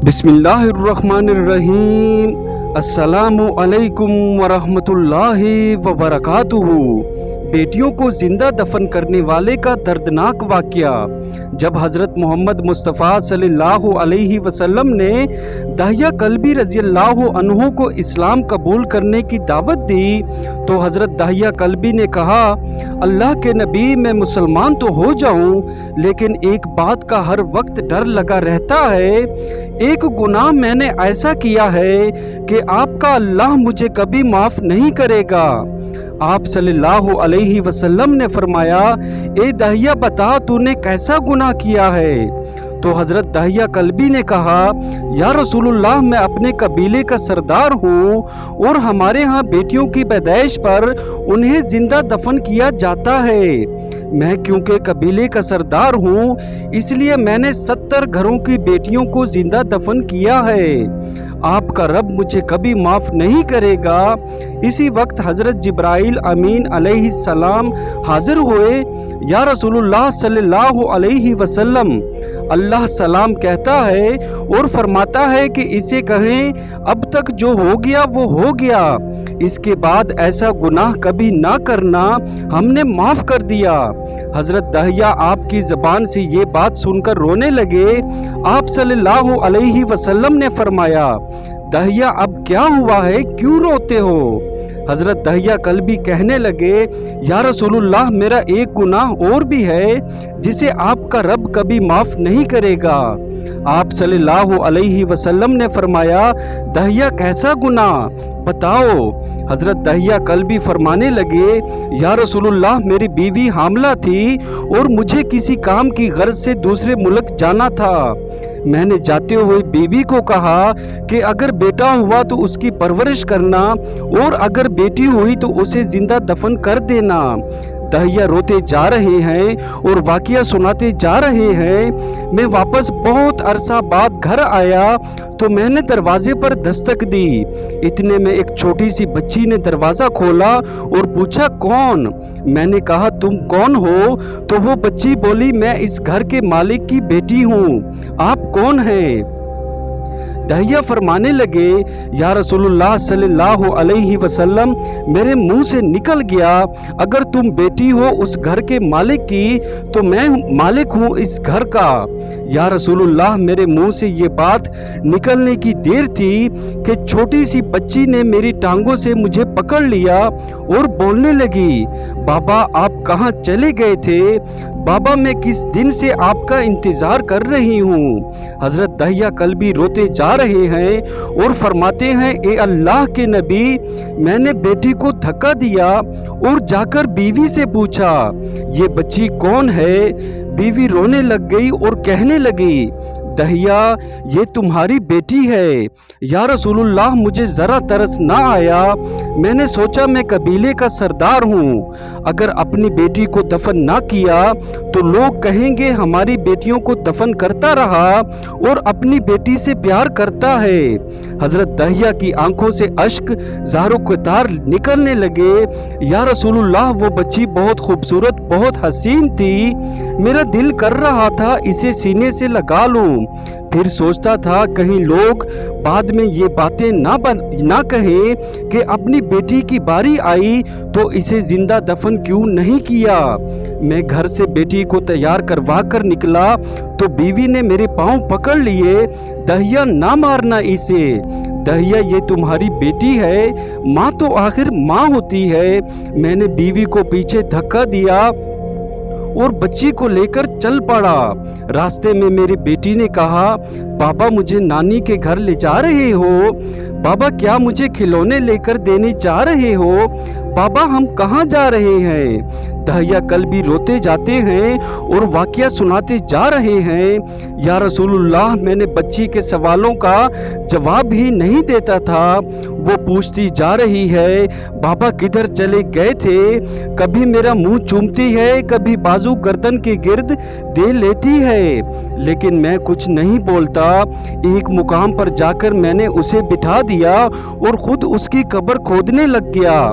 بسم اللہ الرحمن الرحیم۔ السلام علیکم ورحمۃ اللہ وبرکاتہ۔ بیٹیوں کو زندہ دفن کرنے والے کا دردناک واقعہ۔ جب حضرت محمد مصطفیٰ صلی اللہ علیہ وسلم نے داہیہ کلبی رضی اللہ عنہ کو اسلام قبول کرنے کی دعوت دی تو حضرت داہیہ کلبی نے کہا، اللہ کے نبی، میں مسلمان تو ہو جاؤں لیکن ایک بات کا ہر وقت ڈر لگا رہتا ہے۔ ایک گناہ میں نے ایسا کیا ہے کہ آپ کا اللہ مجھے کبھی معاف نہیں کرے گا۔ آپ صلی اللہ علیہ وسلم نے فرمایا، اے داہیہ بتا تو نے کیسا گناہ کیا ہے؟ تو حضرت داہیہ کلبی نے کہا، یا رسول اللہ، میں اپنے قبیلے کا سردار ہوں اور ہمارے ہاں بیٹیوں کی پیدائش پر انہیں زندہ دفن کیا جاتا ہے۔ میں کیونکہ قبیلے کا سردار ہوں اس لیے میں نے 70 گھروں کی بیٹیوں کو زندہ دفن کیا ہے۔ آپ کا رب مجھے کبھی معاف نہیں کرے گا۔ اسی وقت حضرت جبرائیل امین علیہ السلام حاضر ہوئے۔ یا رسول اللہ صلی اللہ علیہ وسلم، اللہ سلام کہتا ہے اور فرماتا ہے کہ اسے کہیں، اب تک جو ہو گیا وہ ہو گیا، اس کے بعد ایسا گناہ کبھی نہ کرنا، ہم نے معاف کر دیا۔ حضرت داہیہ آپ کی زبان سے یہ بات سن کر رونے لگے۔ آپ صلی اللہ علیہ وسلم نے فرمایا، داہیہ اب کیا ہوا ہے، کیوں روتے ہو؟ حضرت داہیہ کلبی کہنے لگے، یا رسول اللہ، میرا ایک گناہ اور بھی ہے جسے آپ کا رب کبھی معاف نہیں کرے گا۔ آپ صلی اللہ علیہ وسلم نے فرمایا، داہیہ کیسا گناہ بتاؤ؟ حضرت داہیہ کلبی فرمانے لگے، یا رسول اللہ، میری بیوی حاملہ تھی اور مجھے کسی کام کی غرض سے دوسرے ملک جانا تھا۔ میں نے جاتے ہوئے بیوی کو کہا کہ اگر بیٹا ہوا تو اس کی پرورش کرنا اور اگر بیٹی ہوئی تو اسے زندہ دفن کر دینا۔ داہیہ روتے جا رہے ہیں اور واقعہ سناتے جا رہے ہیں۔ میں واپس بہت عرصہ بعد گھر آیا تو میں نے دروازے پر دستک دی۔ اتنے میں ایک چھوٹی سی بچی نے دروازہ کھولا اور پوچھا، کون؟ میں نے کہا، تم کون ہو؟ تو وہ بچی بولی، میں اس گھر کے مالک کی بیٹی ہوں، آپ کون ہیں؟ داہیہ فرمانے لگے، یا رسول اللہ صلی اللہ علیہ وسلم، میرے منہ سے نکل گیا، اگر تم بیٹی ہو اس گھر کے مالک کی تو میں مالک ہوں اس گھر کا۔ یا رسول اللہ، میرے منہ سے یہ بات نکلنے کی دیر تھی کہ چھوٹی سی بچی نے میری ٹانگوں سے مجھے پکڑ لیا اور بولنے لگی، بابا آپ کہاں چلے گئے تھے؟ بابا میں کس دن سے آپ کا انتظار کر رہی ہوں۔ حضرت داہیہ کلبی روتے جا رہے ہیں اور فرماتے ہیں، اے اللہ کے نبی، میں نے بیٹی کو دھکا دیا اور جا کر بیوی سے پوچھا، یہ بچی کون ہے؟ بیوی رونے لگ گئی اور کہنے لگی، داہیہ یہ تمہاری بیٹی ہے۔ یا رسول اللہ، مجھے ذرا ترس نہ آیا، میں نے سوچا میں قبیلے کا سردار ہوں، اگر اپنی بیٹی کو دفن نہ کیا تو لوگ کہیں گے ہماری بیٹیوں کو دفن کرتا رہا اور اپنی بیٹی سے پیار کرتا ہے۔ حضرت داہیہ کی آنکھوں سے اشک زار و قطار نکلنے لگے۔ یا رسول اللہ، وہ بچی بہت خوبصورت، بہت حسین تھی، میرا دل کر رہا تھا اسے سینے سے لگا لوں، پھر سوچتا تھا کہیں لوگ بعد میں یہ باتیں نہ کہیں کہ اپنی بیٹی کی باری آئی تو اسے زندہ دفن کیوں نہیں کیا۔ میں گھر سے بیٹی کو تیار کروا کر نکلا تو بیوی نے میرے پاؤں پکڑ لیے، داہیہ نہ مارنا اسے، داہیہ یہ تمہاری بیٹی ہے، ماں تو آخر ماں ہوتی ہے۔ میں نے بیوی کو پیچھے دھکا دیا اور بچی کو لے کر چل پڑا۔ راستے میں میری بیٹی نے کہا، بابا مجھے نانی کے گھر لے جا رہے ہو؟ بابا کیا مجھے کھلونے لے کر دینے جا رہے ہو؟ بابا ہم کہاں جا رہے ہیں؟ داہیہ کلبی روتے جاتے ہیں اور واقعہ سناتے جا رہے ہیں، یا رسول اللہ، میں نے بچی کے سوالوں کا جواب ہی نہیں دیتا تھا، وہ پوچھتی جا رہی ہے، بابا کدھر چلے گئے تھے؟ کبھی میرا منہ چومتی ہے، کبھی بازو گردن کے گرد دے لیتی ہے، لیکن میں کچھ نہیں بولتا۔ ایک مقام پر جا کر میں نے اسے بٹھا دیا اور خود اس کی قبر کھودنے لگ گیا۔